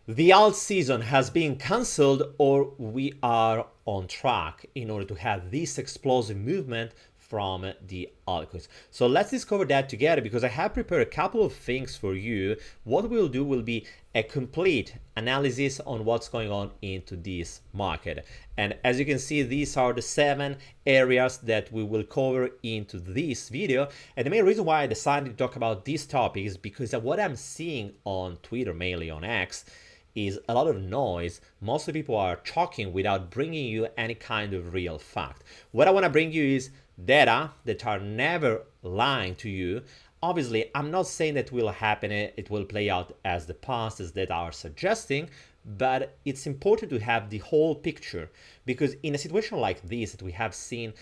The alt season has been cancelled, or we are on track in order to have this explosive movement from the altcoins. So let's discover that together, because I have prepared a couple of things for you. What we'll do will be a complete analysis on what's going on into this market. And as you can see, these are the 7 areas that we will cover into this video. And the main reason why I decided to talk about this topic is because of what I'm seeing on Twitter, mainly on X, is a lot of noise. Most of the people are talking without bringing you any kind of real fact. What I want to bring you is data that are never lying to you. Obviously, I'm not saying that will happen, it will play out as the past as that are suggesting, but it's important to have the whole picture, because in a situation like this that we have seen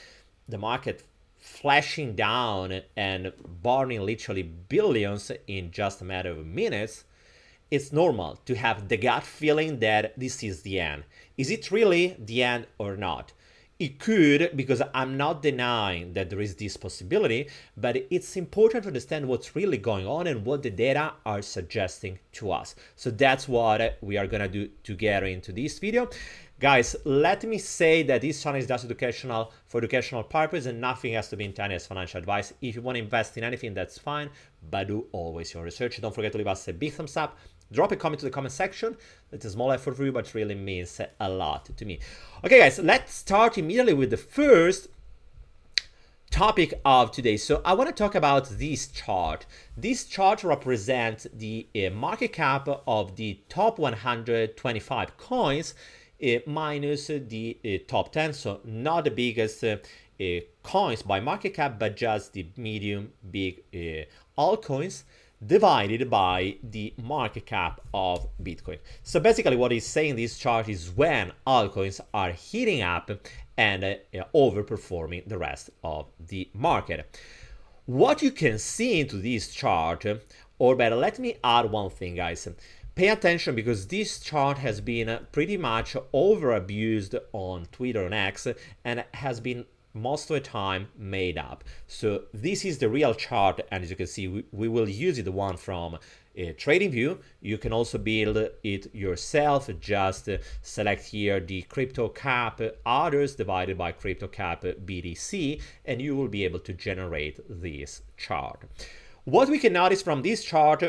the market flashing down and burning literally billions in just a matter of minutes, it's normal to have the gut feeling that this is the end. Is it really the end or not? It could, because I'm not denying that there is this possibility, but it's important to understand what's really going on and what the data are suggesting to us. So that's what we are gonna do together into this video. Guys, let me say that this channel is just educational for educational purpose, and nothing has to be intended as financial advice. If you want to invest in anything, that's fine, but do always your research. Don't forget to leave us a big thumbs up. Drop a comment to the comment section. It's a small effort for you, but really means a lot to me. Okay, guys, let's start immediately with the first topic of today. So I want to talk about this chart. This chart represents the market cap of the top 125 coins minus the top 10. So not the biggest coins by market cap, but just the medium big altcoins, divided by the market cap of Bitcoin. So basically what he's saying this chart is when altcoins are heating up and overperforming the rest of the market. What you can see into this chart, or better, let me add one thing, guys. Pay attention, because this chart has been pretty much over abused on Twitter and X, and has been most of the time made up. So this is the real chart, and as you can see, we will use it, the one from TradingView. You can also build it yourself. Just select here the crypto cap others divided by crypto cap BTC, and you will be able to generate this chart. What we can notice from this chart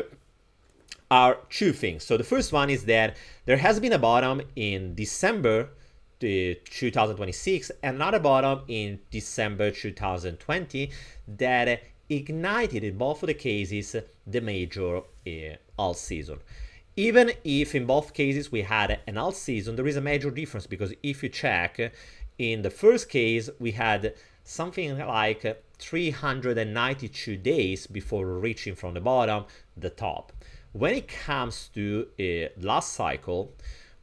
are 2 things. So the first one is that there has been a bottom in December 2026 and not a bottom in December 2020 that ignited in both of the cases the major alt season. Even if in both cases we had an alt season, there is a major difference, because if you check, in the first case we had something like 392 days before reaching from the bottom the top. When it comes to last cycle,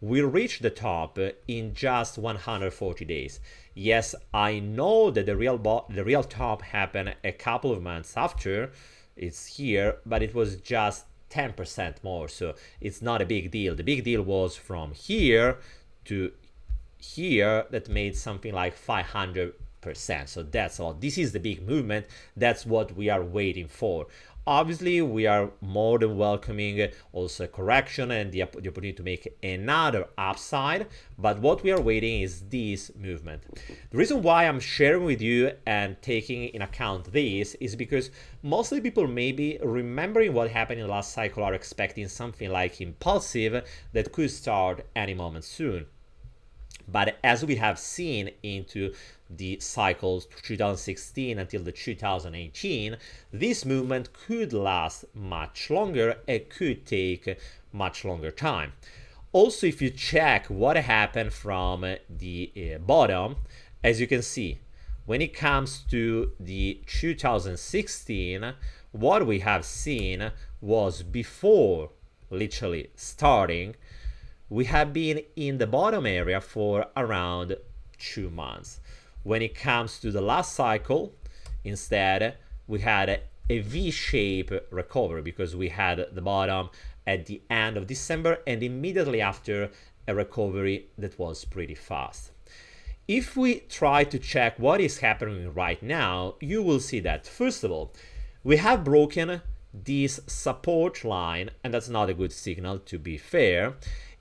we reached the top in just 140 days. Yes, I know that the real top happened a couple of months after. It's here, but it was just 10% more, so it's not a big deal. The big deal was from here to here, that made something like 500%. So that's all. This is the big movement. That's what we are waiting for. Obviously, we are more than welcoming also a correction and the opportunity to make another upside, but what we are waiting is this movement. The reason why I'm sharing with you and taking in account this is because most of the people, maybe remembering what happened in the last cycle, are expecting something like impulsive that could start any moment soon. But as we have seen into the cycles 2016 until the 2018, this movement could last much longer. It could take much longer time. Also, if you check what happened from the bottom, as you can see, when it comes to the 2016, what we have seen was before literally starting, we have been in the bottom area for around 2 months. When it comes to the last cycle, instead, we had a V-shaped recovery, because we had the bottom at the end of December and immediately after a recovery that was pretty fast. If we try to check what is happening right now, you will see that, first of all, we have broken this support line, and that's not a good signal, to be fair,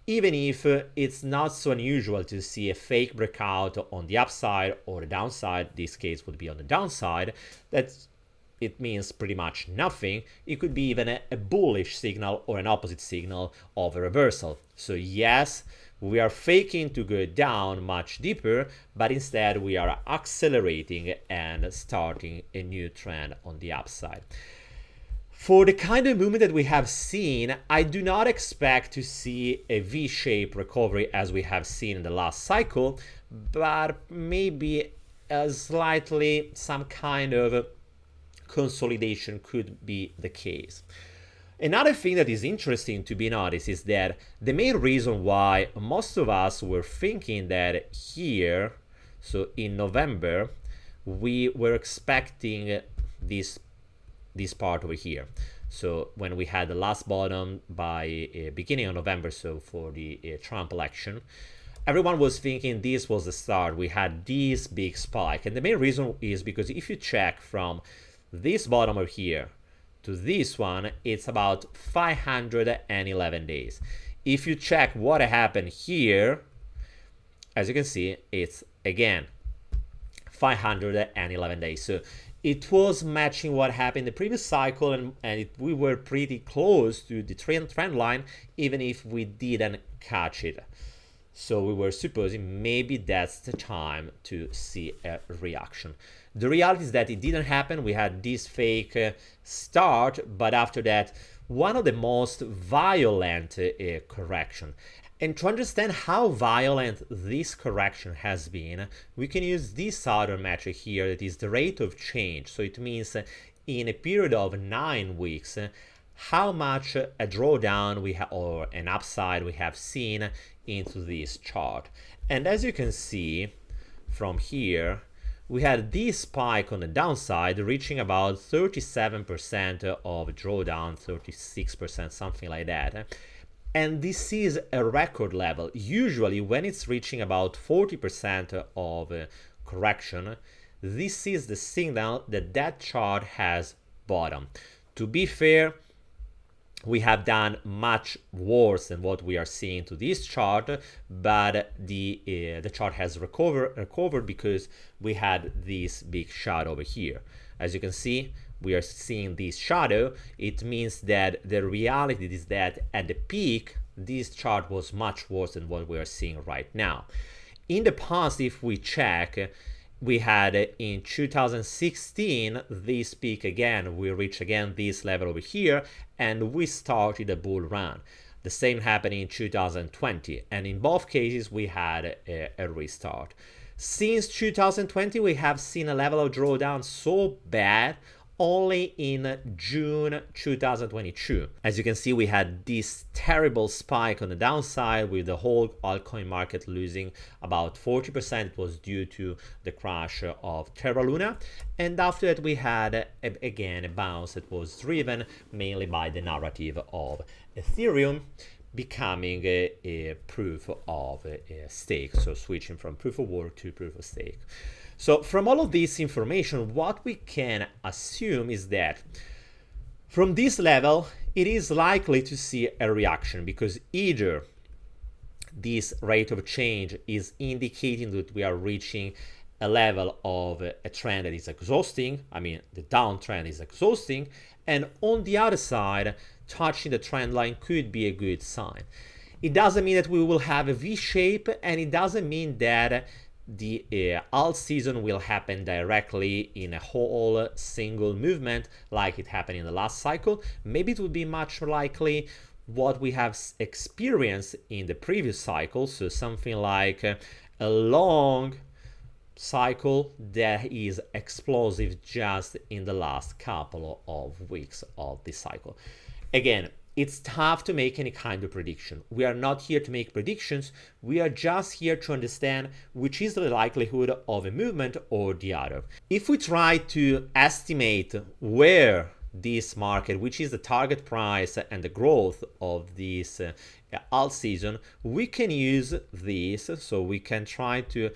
even if it's not so unusual to see a fake breakout on the upside or the downside. This case would be on the downside. It means pretty much nothing. It could be even a bullish signal or an opposite signal of a reversal. So yes, we are faking to go down much deeper, but instead we are accelerating and starting a new trend on the upside. For the kind of movement that we have seen, I do not expect to see a V-shaped recovery as we have seen in the last cycle, but maybe slightly some kind of consolidation could be the case. Another thing that is interesting to be noticed is that the main reason why most of us were thinking that here, so in November, we were expecting this part over here. So when we had the last bottom by beginning of November, so for the Trump election, everyone was thinking this was the start. We had this big spike, and the main reason is because if you check from this bottom over here to this one, it's about 511 days. If you check what happened here, as you can see, it's again 511 days. So it was matching what happened in the previous cycle, and we were pretty close to the trend line, even if we didn't catch it. So we were supposing maybe that's the time to see a reaction. The reality is that it didn't happen. We had this fake start, but after that, one of the most violent correction. And to understand how violent this correction has been, we can use this other metric here, that is the rate of change. So it means in a period of 9 weeks, how much a drawdown we have or an upside we have seen into this chart. And as you can see from here, we had this spike on the downside reaching about 37% of drawdown, 36%, something like that. And this is a record level. Usually when it's reaching about 40% of correction, this is the signal that that chart has bottomed. To be fair, we have done much worse than what we are seeing to this chart, but the chart has recovered because we had this big shadow over here. As you can see, we are seeing this shadow. It means that the reality is that at the peak, this chart was much worse than what we are seeing right now. In the past, if we check, we had in 2016 this peak again. We reached again this level over here, and we started a bull run. The same happened in 2020, and in both cases we had a restart. Since 2020, we have seen a level of drawdown so bad only in June 2022. As you can see, we had this terrible spike on the downside with the whole altcoin market losing about 40%. It was due to the crash of Terra Luna. And after that, we had again a bounce that was driven mainly by the narrative of Ethereum becoming a proof of stake, so switching from proof of work to proof of stake. So from all of this information, what we can assume is that from this level, it is likely to see a reaction, because either this rate of change is indicating that we are reaching a level of a trend that is exhausting. I mean, the downtrend is exhausting, and on the other side, touching the trend line could be a good sign. It doesn't mean that we will have a V shape, and it doesn't mean that the alt season will happen directly in a whole single movement like it happened in the last cycle. Maybe it would be much likely what we have experienced in the previous cycle, so something like a long cycle that is explosive just in the last couple of weeks of this cycle. Again, it's tough to make any kind of prediction. We are not here to make predictions. We are just here to understand which is the likelihood of a movement or the other. If we try to estimate where this market, which is the target price and the growth of this alt season, we can use this. So we can try to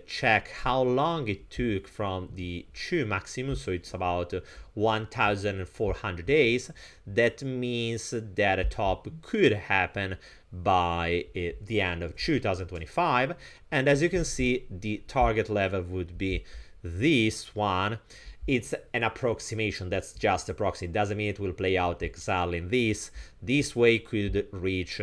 check how long it took from the true maximum. So it's about 1,400 days. That means that a top could happen by the end of 2025. And as you can see, the target level would be this one. It's an approximation. That's just a proxy. It doesn't mean it will play out exactly in this way. Could reach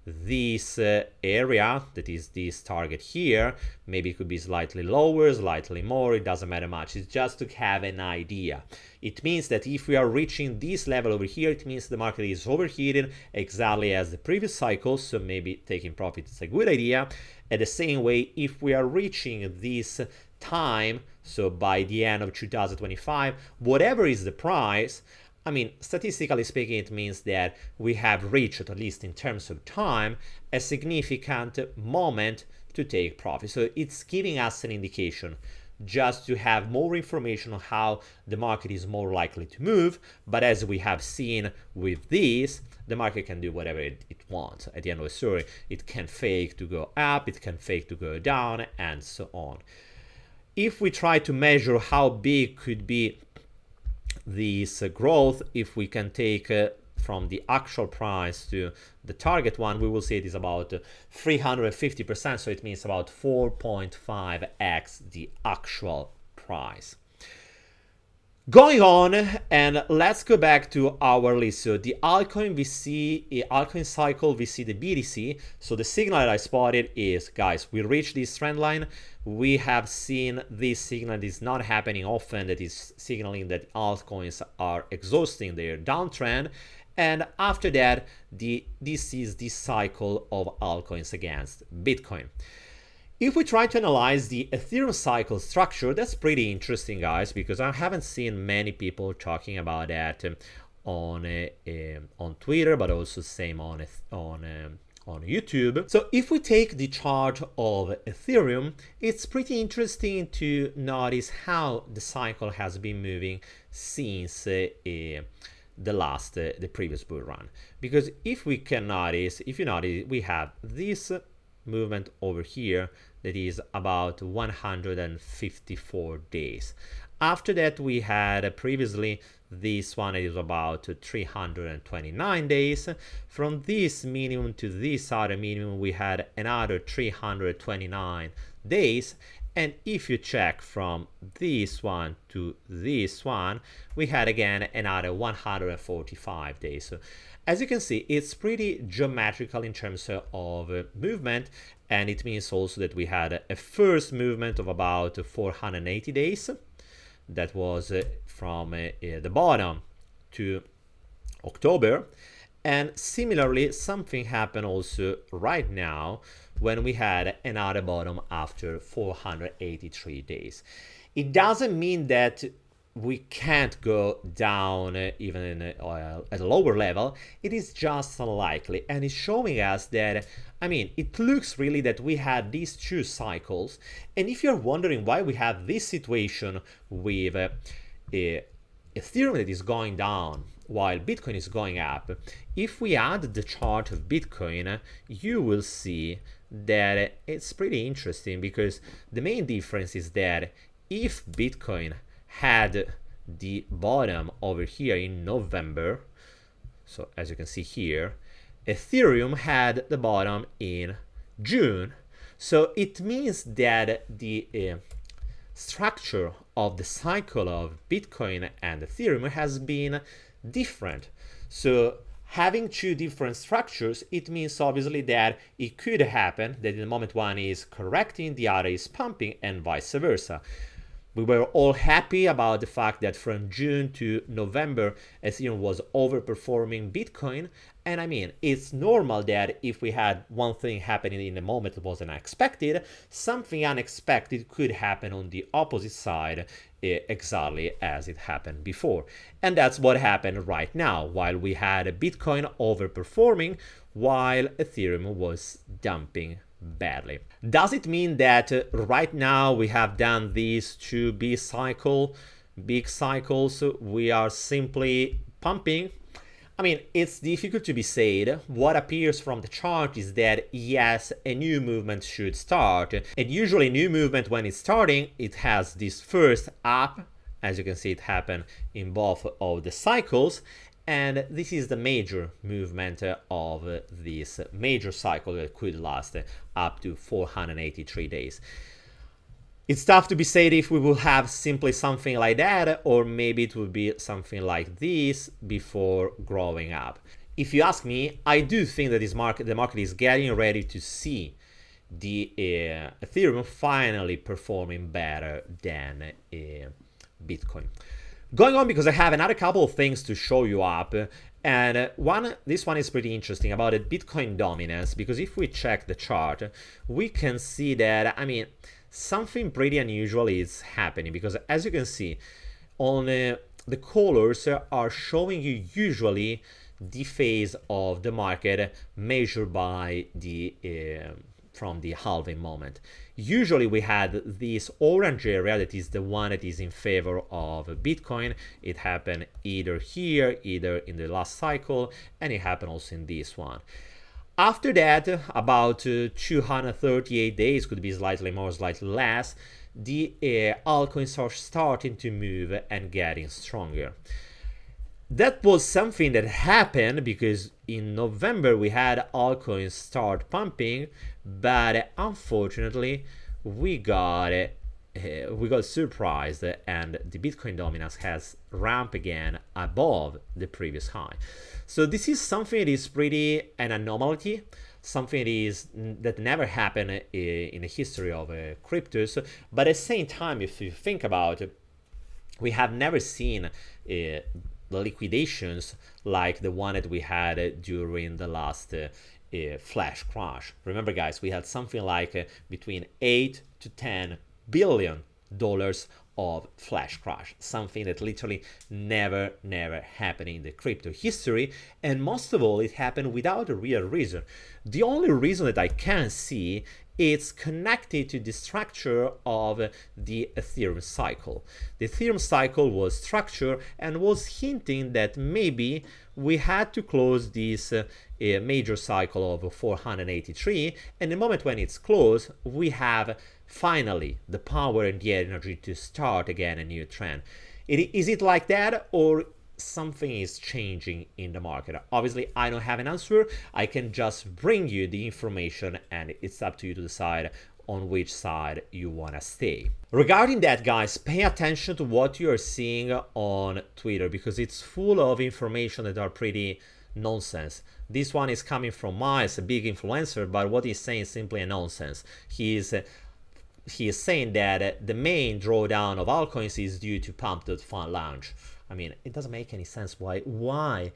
this area, that is this target here. Maybe it could be slightly lower, slightly more. It doesn't matter much. It's just to have an idea. It means that if we are reaching this level over here, it means the market is overheated exactly as the previous cycle. So maybe taking profit is a good idea. At the same way, if we are reaching this time, so by the end of 2025, whatever is the price, I mean, statistically speaking, it means that we have reached, at least in terms of time, a significant moment to take profit. So it's giving us an indication just to have more information on how the market is more likely to move. But as we have seen with this, the market can do whatever it wants. At the end of the story, it can fake to go up, it can fake to go down, and so on. If we try to measure how big could be this growth, if we can take from the actual price to the target one, we will see it is about 350%. So it means about 4.5x the actual price. Going on, and let's go back to our list. So the altcoin altcoin cycle, we see the BTC. So the signal that I spotted is, guys, we reached this trend line. We have seen this signal that is not happening often, that is signaling that altcoins are exhausting their downtrend. And after that, this is the cycle of altcoins against Bitcoin. If we try to analyze the Ethereum cycle structure, that's pretty interesting, guys, because I haven't seen many people talking about that on Twitter, but also same on YouTube. So if we take the chart of Ethereum, it's pretty interesting to notice how the cycle has been moving since the previous bull run. Because if you notice, we have this movement over here that is about 154 days. After that, we had previously this one is about 329 days. From this minimum to this other minimum, we had another 329 days. And if you check from this one to this one, we had again another 145 days. So as you can see, it's pretty geometrical in terms of movement. And it means also that we had a first movement of about 480 days. That was from the bottom to October. And similarly, something happened also right now when we had another bottom after 483 days. It doesn't mean that we can't go down even at a lower level. It is just unlikely, and it's showing us that, I mean, it looks really that we had these two cycles. And if you're wondering why we have this situation with Ethereum that is going down while Bitcoin is going up, if we add the chart of Bitcoin, you will see that it's pretty interesting, because the main difference is that if Bitcoin had the bottom over here in November, so as you can see here, Ethereum had the bottom in June. So it means that the structure of the cycle of Bitcoin and Ethereum has been different. So having two different structures, it means obviously that it could happen that in the moment one is correcting, the other is pumping, and vice versa. We were all happy about the fact that from June to November, Ethereum was overperforming Bitcoin. And I mean, it's normal that if we had one thing happening in a moment that wasn't expected, something unexpected could happen on the opposite side, exactly as it happened before. And that's what happened right now, while we had Bitcoin overperforming, while Ethereum was dumping badly. Does it mean that right now we have done this 2B cycle? big cycles, we are simply pumping. I mean, it's difficult to be said. What appears from the chart is that yes, a new movement should start. And usually new movement, when it's starting, it has this first up. As you can see, it happened in both of the cycles. And this is the major movement of this major cycle that could last up to 483 days. It's tough to be said if we will have simply something like that, or maybe it will be something like this before growing up. If you ask me, I do think that the market is getting ready to see the Ethereum finally performing better than Bitcoin. Going on, because I have another couple of things to show you up, and this one is pretty interesting about the Bitcoin dominance, because if we check the chart, we can see that, I mean, something pretty unusual is happening, because as you can see, on the colors are showing you usually the phase of the market measured by the from the halving moment. Usually we had this orange area that is the one that is in favor of Bitcoin. It happened either here, either in the last cycle, and it happened also in this one. After that, about 238 days, could be slightly more, slightly less, the altcoins are starting to move and getting stronger. That was something that happened because in November we had altcoins start pumping, but unfortunately we got surprised and the Bitcoin dominance has ramped again above the previous high. So this is something that is pretty an anomaly, something that never happened in the history of cryptos. But at the same time, if you think about it, we have never seen liquidations like the one that we had during the last flash crash. Remember, guys, we had something like between 8 to 10 billion dollars of flash crash, something that literally never happened in the crypto history, and most of all it happened without a real reason. The only reason that I can see, it's connected to the structure of the Ethereum cycle. The Ethereum cycle was structured and was hinting that maybe we had to close this major cycle of 483, and the moment when it's closed, we have finally the power and the energy to start again a new trend. Is it like that, or something is changing in the market? Obviously, I don't have an answer. I can just bring you the information, and it's up to you to decide on which side you want to stay. Regarding that, guys, pay attention to what you are seeing on Twitter, because it's full of information that are pretty nonsense. This one is coming from Miles, a big influencer, but what he's saying is simply a nonsense. He is saying that the main drawdown of altcoins is due to pump.fund launch. I mean, it doesn't make any sense. Why?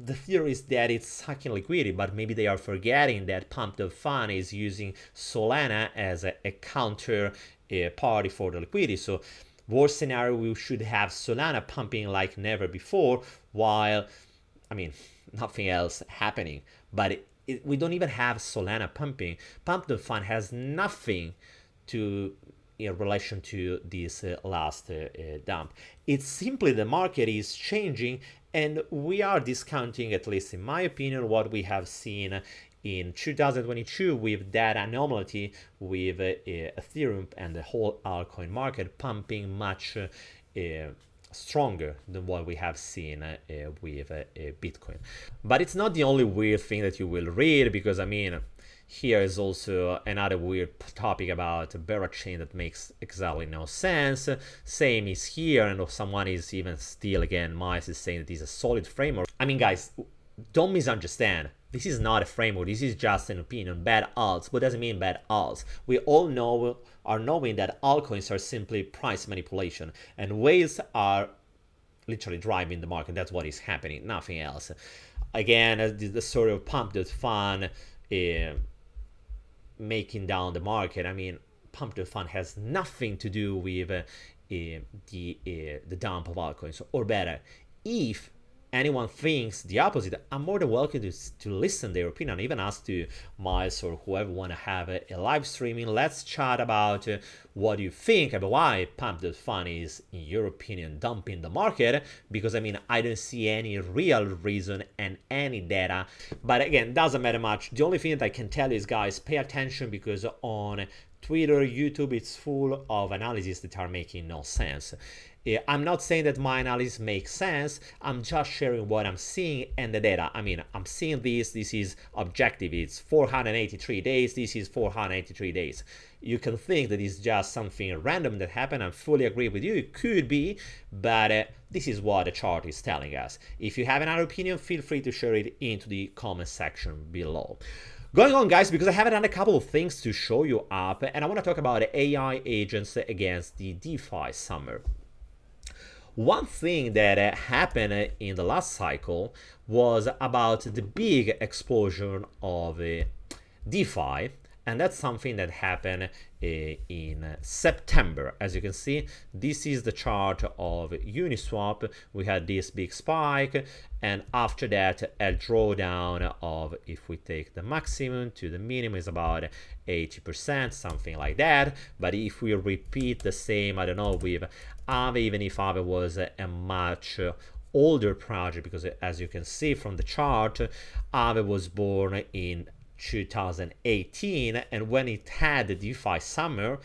The theory is that it's sucking liquidity, but maybe they are forgetting that pump.fund is using Solana as a counter party for the liquidity. So worst scenario, we should have Solana pumping like never before, while, I mean, nothing else happening. But we don't even have Solana pumping. Pump.fund has nothing to in relation to this last dump. It's simply the market is changing, and we are discounting, at least in my opinion, what we have seen in 2022 with that anomaly with Ethereum and the whole altcoin market pumping much stronger than what we have seen with Bitcoin. But it's not the only weird thing that you will read, because I mean, here is also another weird topic about a bearer chain that makes exactly no sense. Same is here, and someone is even still, again, Miles is saying that it's a solid framework. I mean, guys, don't misunderstand. This is not a framework. This is just an opinion. Bad alts. What does it mean, bad alts? We all are knowing that altcoins are simply price manipulation, and whales are literally driving the market. That's what is happening, nothing else. Again, the sort of pump.fund making down the market. I mean, pump.fund has nothing to do with the dump of altcoins, or better, if anyone thinks the opposite, I'm more than welcome to listen their opinion, even ask to Miles or whoever want to have a live streaming. Let's chat about what you think about why Pump.Fun is, in your opinion, dumping the market, because I mean, I don't see any real reason and any data. But again, doesn't matter much. The only thing that I can tell you is, guys, pay attention, because on Twitter, YouTube, it's full of analyses that are making no sense. I'm not saying that my analysis makes sense. I'm just sharing what I'm seeing and the data. I mean, I'm seeing this is objective. It's 483 days. This is 483 days. You can think that it's just something random that happened. I fully agree with you. It could be, but this is what the chart is telling us. If you have another opinion, feel free to share it into the comment section below. Going on, guys, because I have done a couple of things to show you up, and I want to talk about AI agents against the DeFi summer. One thing that happened in the last cycle was about the big explosion of DeFi, and that's something that happened in September. As you can see, this is the chart of Uniswap. We had this big spike, and after that a drawdown of, if we take the maximum to the minimum, is about 80%, something like that. But if we repeat the same, I don't know, with Aave, even if Aave was a much older project, because as you can see from the chart, Aave was born in 2018, and when it had the DeFi summer,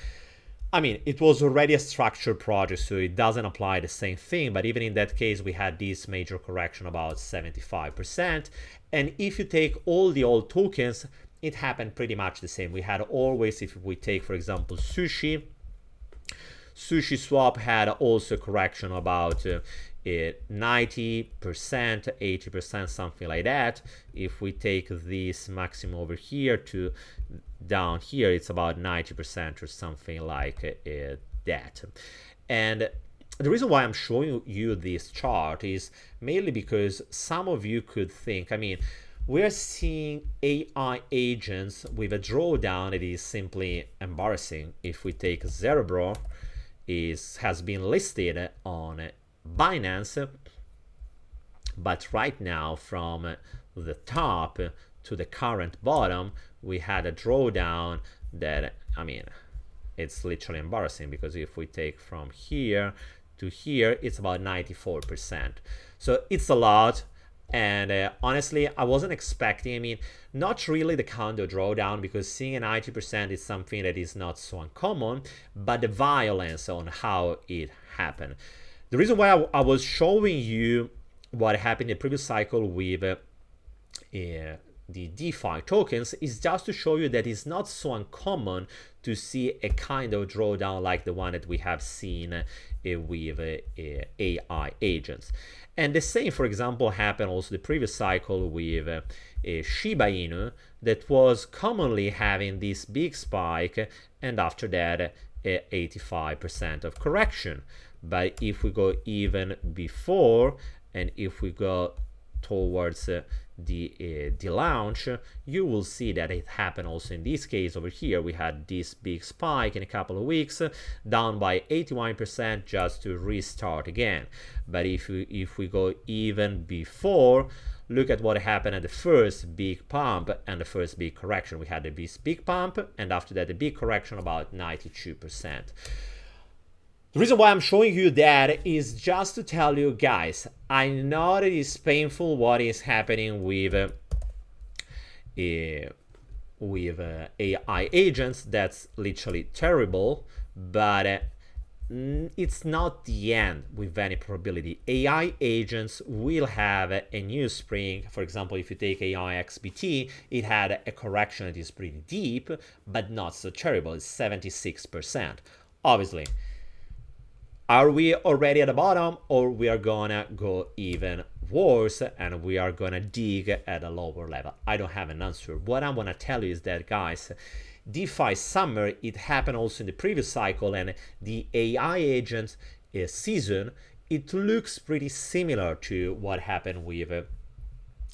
I mean, it was already a structured project, so it doesn't apply the same thing. But even in that case, we had this major correction, about 75%. And if you take all the old tokens, it happened pretty much the same. We had always, if we take, for example, Sushi Swap had also a correction about 90%, 80%, something like that. If we take this maximum over here to down here, it's about 90% or something like that. And the reason why I'm showing you this chart is mainly because some of you could think, I mean, we're seeing AI agents with a drawdown that is simply embarrassing. If we take Cerebro, has been listed on Binance, but right now from the top to the current bottom, we had a drawdown that, I mean, it's literally embarrassing, because if we take from here to here, it's about 94%. So it's a lot. And honestly, I wasn't expecting, I mean, not really the counter drawdown, because seeing a 90% is something that is not so uncommon, but the violence on how it happened. The reason why I was showing you what happened in the previous cycle with the DeFi tokens is just to show you that it's not so uncommon to see a kind of drawdown like the one that we have seen with AI agents. And the same, for example, happened also the previous cycle with Shiba Inu, that was commonly having this big spike, and after that 85% of correction. But if we go even before, and if we go towards the launch, you will see that it happened also in this case. Over here we had this big spike in a couple of weeks, down by 81%, just to restart again. But if we go even before, look at what happened at the first big pump and the first big correction. We had this big pump, and after that a big correction, about 92%. The reason why I'm showing you that is just to tell you, guys, I know that it's painful what is happening with AI agents. That's literally terrible, but it's not the end with any probability. AI agents will have a new spring. For example, if you take AI XBT, it had a correction that is pretty deep, but not so terrible. It's 76%. Obviously, are we already at the bottom, or we are gonna go even worse and we are gonna dig at a lower level? I don't have an answer. What I want to tell you is that, guys, DeFi summer, it happened also in the previous cycle, and the AI agent season, it looks pretty similar to what happened with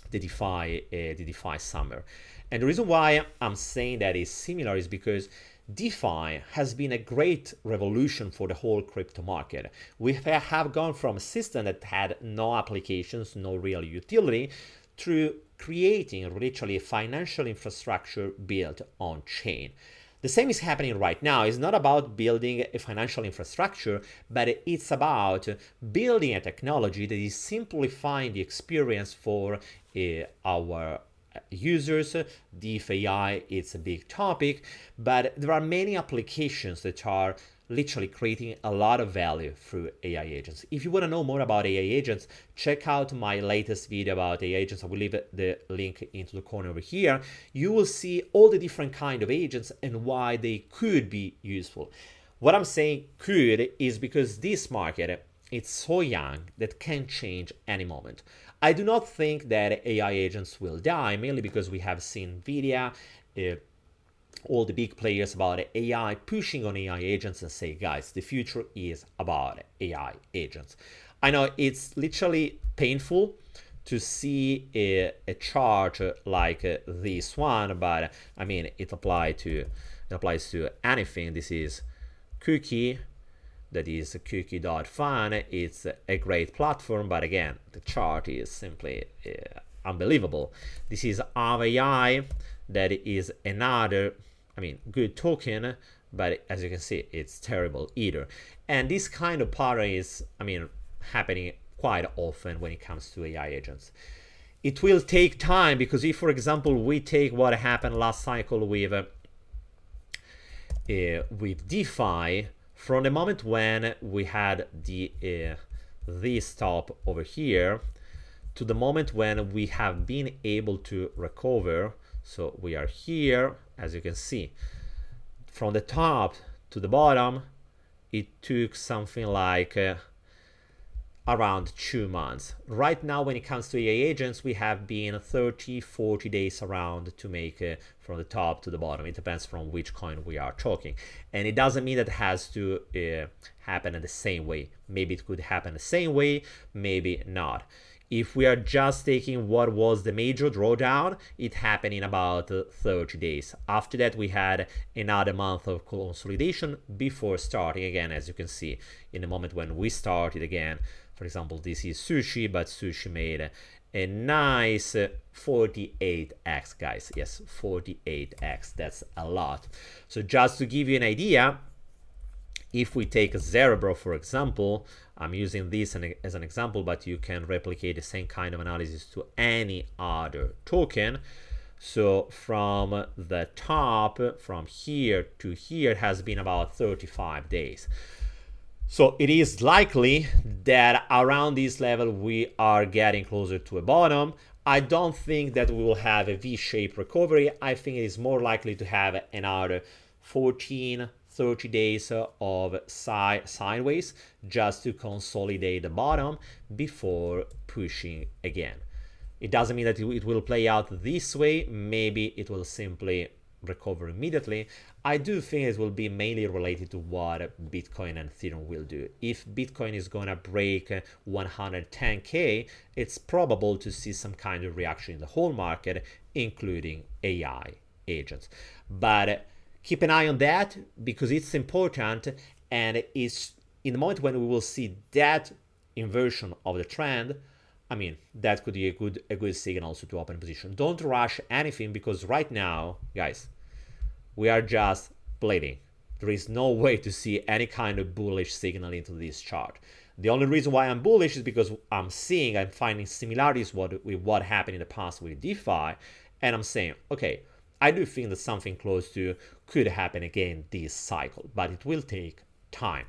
the DeFi summer. And the reason why I'm saying that is similar is because DeFi has been a great revolution for the whole crypto market. We have gone from a system that had no applications, no real utility, to creating literally a financial infrastructure built on chain. The same is happening right now. It's not about building a financial infrastructure, but it's about building a technology that is simplifying the experience for our users. DeFi, it's a big topic, but there are many applications that are literally creating a lot of value through AI agents. If you want to know more about AI agents, check out my latest video about AI agents. I will leave the link into the corner over here. You will see all the different kind of agents and why they could be useful. What I'm saying could is because this market, it's so young that can change any moment. I do not think that AI agents will die, mainly because we have seen NVIDIA, all the big players about AI pushing on AI agents and say, guys, the future is about AI agents. I know it's literally painful to see a chart like this one, but I mean, it applies to anything. This is Cookie, that is cookie.fun. It's a great platform, but again, the chart is simply unbelievable. This is AI, that is another, I mean, good token, but as you can see, it's terrible either. And this kind of pattern is, I mean, happening quite often when it comes to AI agents. It will take time, because if, for example, we take what happened last cycle with DeFi, from the moment when we had this top over here to the moment when we have been able to recover. So we are here, as you can see, from the top to the bottom, it took something like around 2 months. Right now, when it comes to AI agents, we have been 30-40 days around to make from the top to the bottom. It depends from which coin we are talking, and it doesn't mean that it has to happen in the same way. Maybe it could happen the same way, maybe not. If we are just taking what was the major drawdown, it happened in about 30 days. After that, we had another month of consolidation before starting again, as you can see, in the moment when we started again. For example, this is Sushi, but Sushi made a nice 48x, guys. Yes, 48x, that's a lot. So just to give you an idea, if we take Cerebro, for example, I'm using this as an example, but you can replicate the same kind of analysis to any other token. So from the top, from here to here, it has been about 35 days. So it is likely that around this level, we are getting closer to a bottom. I don't think that we will have a V-shaped recovery. I think it is more likely to have another 30 days of sideways just to consolidate the bottom before pushing again. It doesn't mean that it will play out this way. Maybe it will simply recover immediately. I do think it will be mainly related to what Bitcoin and Ethereum will do. If Bitcoin is going to break 110K, it's probable to see some kind of reaction in the whole market, including AI agents. But keep an eye on that, because it's important, and it's in the moment when we will see that inversion of the trend. I mean, that could be a good signal also to open position. Don't rush anything, because right now, guys, we are just bleeding. There is no way to see any kind of bullish signal into this chart. The only reason why I'm bullish is because I'm finding similarities with what happened in the past with DeFi, and I'm saying, okay, I do think that something close to could happen again this cycle, but it will take time.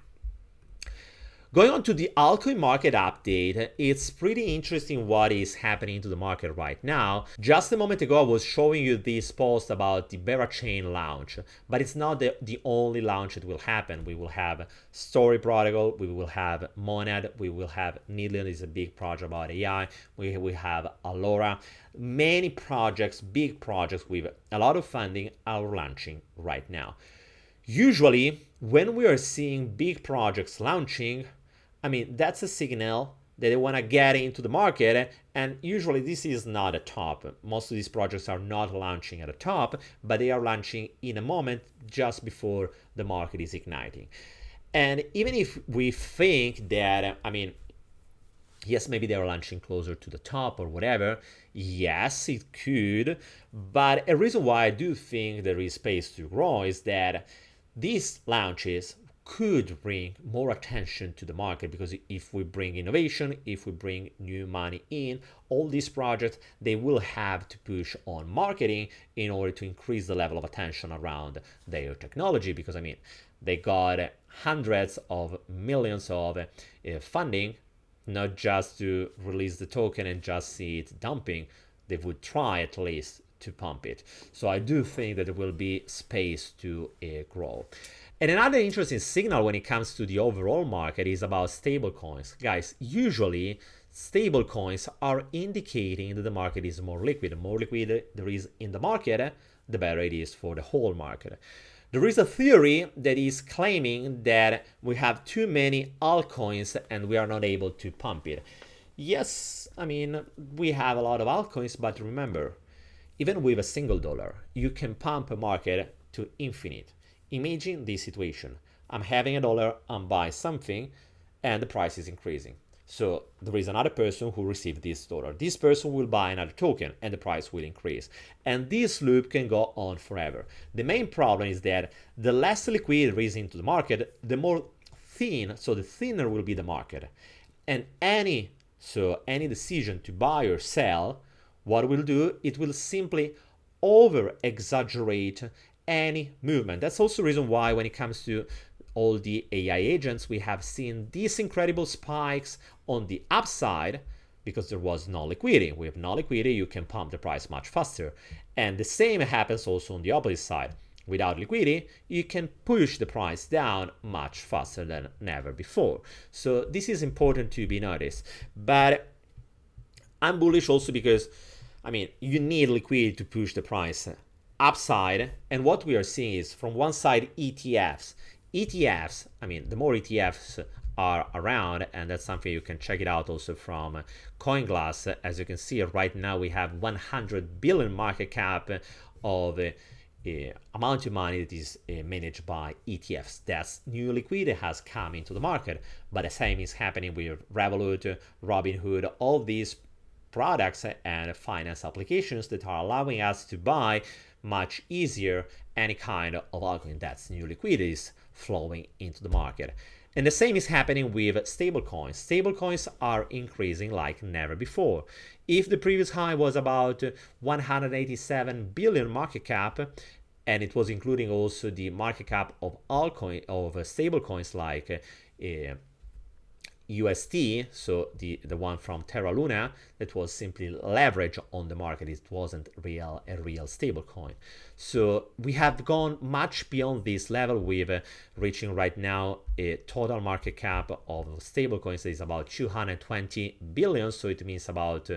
Going on to the altcoin market update, it's pretty interesting what is happening to the market right now. Just a moment ago, I was showing you this post about the Bera Chain launch, but it's not the only launch that will happen. We will have Story Protocol, we will have Monad, we will have Needle, is a big project about AI, we have Alora. Many projects, big projects with a lot of funding are launching right now. Usually, when we are seeing big projects launching, I mean, that's a signal that they want to get into the market, and usually this is not a top. Most of these projects are not launching at the top, but they are launching in a moment just before the market is igniting. And even if we think that, yes, maybe they are launching closer to the top or whatever, yes, it could, but a reason why I do think there is space to grow is that these launches could bring more attention to the market, because if we bring innovation, if we bring new money in, all these projects, they will have to push on marketing in order to increase the level of attention around their technology, because they got hundreds of millions of funding, not just to release the token and just see it dumping. They would try at least to pump it. So I do think that there will be space to grow. And another interesting signal when it comes to the overall market is about stablecoins. Guys, usually stablecoins are indicating that the market is more liquid. The more liquid there is in the market, the better it is for the whole market. There is a theory that is claiming that we have too many altcoins and we are not able to pump it. Yes, we have a lot of altcoins, but remember, even with a single dollar, you can pump a market to infinite. Imagine this situation. I'm having a dollar, I'm buying something, and the price is increasing. So there is another person who received this dollar. This person will buy another token, and the price will increase. And this loop can go on forever. The main problem is that the less liquid there is into the market, the more thin, so the thinner will be the market. And any decision to buy or sell, what it will do, it will simply over-exaggerate any movement. That's also the reason why when it comes to all the AI agents, we have seen these incredible spikes on the upside because there was no liquidity. With no liquidity, you can pump the price much faster. And the same happens also on the opposite side. Without liquidity, you can push the price down much faster than ever before. So this is important to be noticed. But I'm bullish also because, you need liquidity to push the price upside. And what we are seeing is, from one side, ETFs. The more ETFs are around, and that's something you can check it out also from CoinGlass. As you can see, right now we have 100 billion market cap of amount of money that is managed by ETFs. That's new liquidity has come into the market, but the same is happening with Revolut, Robinhood, all these products and finance applications that are allowing us to buy much easier any kind of altcoin. That's new liquidities flowing into the market. And the same is happening with stablecoins. Stablecoins are increasing like never before. If the previous high was about 187 billion market cap, and it was including also the market cap of altcoin, of stablecoins like UST, so the one from Terra Luna, that was simply leverage on the market. It wasn't a real stablecoin. So we have gone much beyond this level, with reaching right now a total market cap of stablecoins that is about 220 billion. So it means about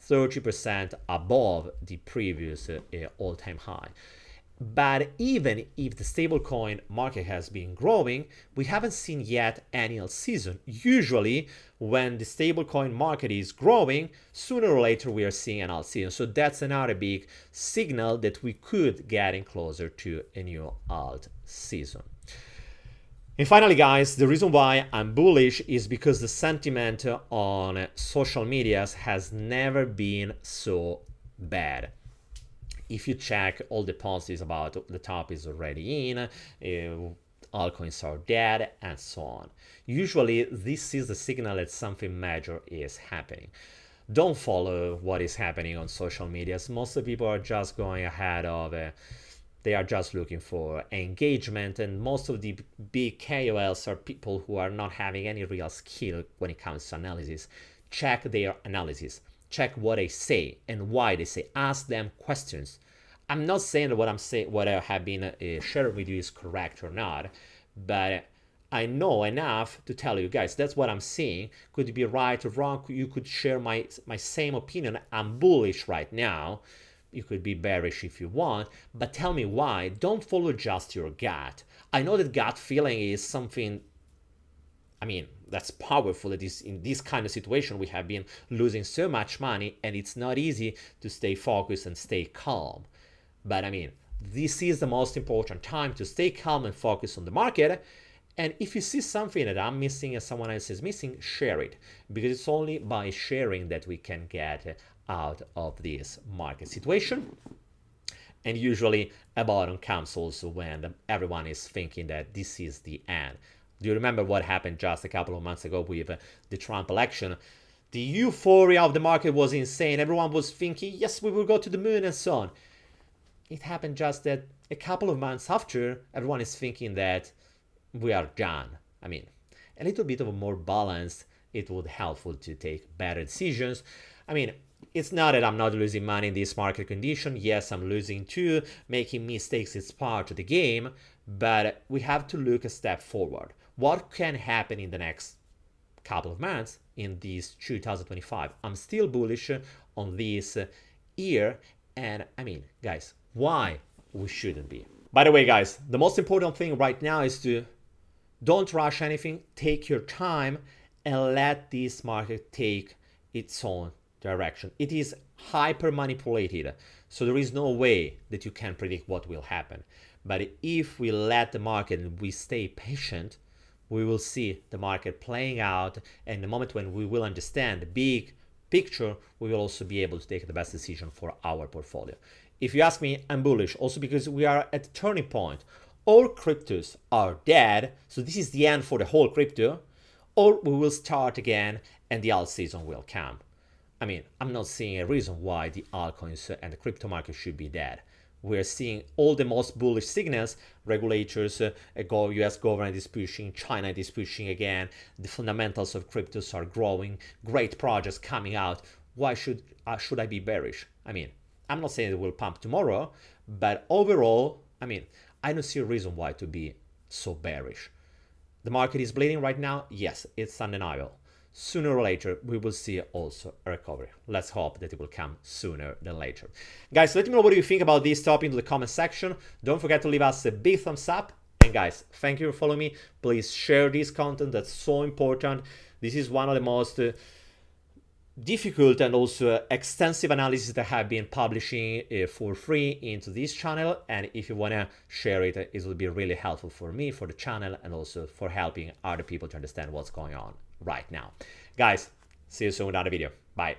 30% above the previous all-time high. But even if the stablecoin market has been growing, we haven't seen yet any Altseason. Usually, when the stablecoin market is growing, sooner or later we are seeing an Altseason. So that's another big signal that we could getting closer to a new Altseason. And finally, guys, the reason why I'm bullish is because the sentiment on social medias has never been so bad. If you check all the posts is about the top is already in, altcoins are dead, and so on. Usually, this is the signal that something major is happening. Don't follow what is happening on social media. Most of the people are just going ahead of they are just looking for engagement, and most of the big KOLs are people who are not having any real skill when it comes to analysis. Check their analysis. Check what they say and why they say. Ask them questions. I'm not saying that what I have been sharing with you is correct or not, but I know enough to tell you guys that's what I'm seeing. Could it be right or wrong? You could share my same opinion. I'm bullish right now. You could be bearish if you want, but tell me why. Don't follow just your gut. I know that gut feeling is something I mean, that's powerful. In this kind of situation, we have been losing so much money, and it's not easy to stay focused and stay calm. But I mean, this is the most important time to stay calm and focus on the market. And if you see something that I'm missing and someone else is missing, share it. Because it's only by sharing that we can get out of this market situation. And usually a bottom comes also when everyone is thinking that this is the end. Do you remember what happened just a couple of months ago with the Trump election? The euphoria of the market was insane. Everyone was thinking, yes, we will go to the moon and so on. It happened just that a couple of months after, everyone is thinking that we are done. I mean, a little bit of a more balance, it would helpful to take better decisions. I mean, it's not that I'm not losing money in this market condition. Yes, I'm losing too. Making mistakes is part of the game, but we have to look a step forward. What can happen in the next couple of months in this 2025? I'm still bullish on this year, and I mean, guys, why we shouldn't be? By the way, guys, the most important thing right now is to don't rush anything, take your time, and let this market take its own direction. It is hyper manipulated, so there is no way that you can predict what will happen. But if we let the market and we stay patient, we will see the market playing out, and the moment when we will understand the big picture, we will also be able to take the best decision for our portfolio. If you ask me, I'm bullish, also because we are at a turning point. All cryptos are dead, so this is the end for the whole crypto, or we will start again and the alt season will come. I mean, I'm not seeing a reason why the altcoins and the crypto market should be dead. We're seeing all the most bullish signals. Regulators, US government is pushing, China is pushing again. The fundamentals of cryptos are growing. Great projects coming out. Why should I be bearish? I mean, I'm not saying it will pump tomorrow, but overall, I mean, I don't see a reason why to be so bearish. The market is bleeding right now. Yes, it's undeniable. Sooner or later, we will see also a recovery. Let's hope that it will come sooner than later. Guys, let me know what you think about this topic in the comment section. Don't forget to leave us a big thumbs up. And guys, thank you for following me. Please share this content. That's so important. This is one of the most difficult and also extensive analysis that I have been publishing for free into this channel. And if you want to share it, it will be really helpful for me, for the channel, and also for helping other people to understand what's going on right now. Guys, see you soon with another video. Bye.